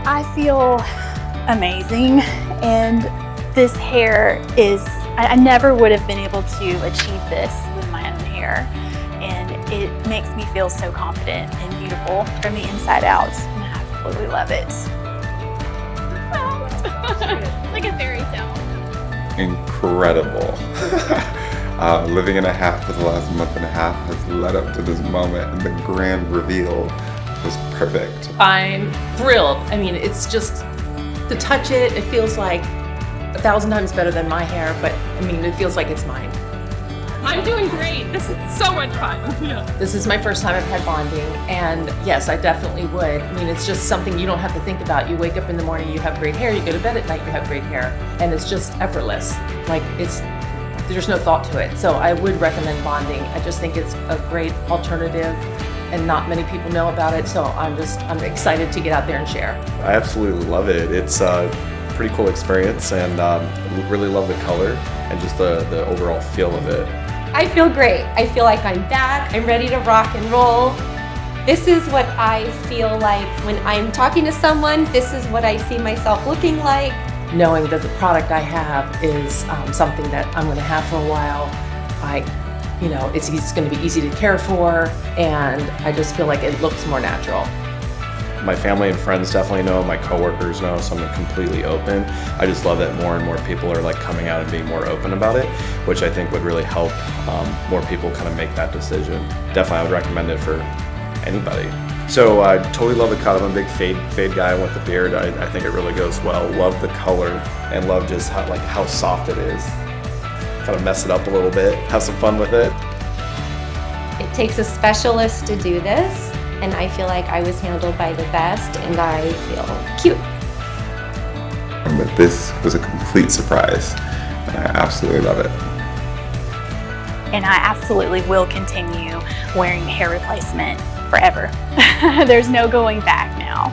I feel amazing, and this hair is, I never would have been able to achieve this with my own hair, and it makes me feel so confident and beautiful from the inside out, and I absolutely love it. It's like a fairy tale. Incredible. Living in a hat for the last month and a half has led up to this moment, and the grand reveal was perfect. I'm thrilled. I mean, it's just, to touch it, it feels like 1,000 times better than my hair, but I mean, it feels like it's mine. I'm doing great. This is so much fun. Yeah. This is my first time I've had bonding, and yes, I definitely would. I mean, it's just something you don't have to think about. You wake up in the morning, you have great hair, you go to bed at night, you have great hair, and it's just effortless. Like, there's no thought to it. So I would recommend bonding. I just think it's a great alternative, and not many people know about it, so I'm excited to get out there and share. I absolutely love it. It's a pretty cool experience, and really love the color and just the overall feel of it. I feel great. I feel like I'm back. I'm ready to rock and roll. This is what I feel like when I'm talking to someone. This is what I see myself looking like. Knowing that the product I have is something that I'm going to have for a while, it's going to be easy to care for, and I just feel like it looks more natural. My family and friends definitely know, my coworkers know, so I'm completely open. I just love that more and more people are like coming out and being more open about it, which I think would really help more people kind of make that decision. Definitely I would recommend it for anybody. So I totally love the cut. I'm a big fade guy with the beard. I think it really goes well. Love the color, and love just how soft it is. Kind of mess it up a little bit, have some fun with it. It takes a specialist to do this, and I feel like I was handled by the best, and I feel cute. But this was a complete surprise, and I absolutely love it. And I absolutely will continue wearing hair replacement forever. There's no going back now.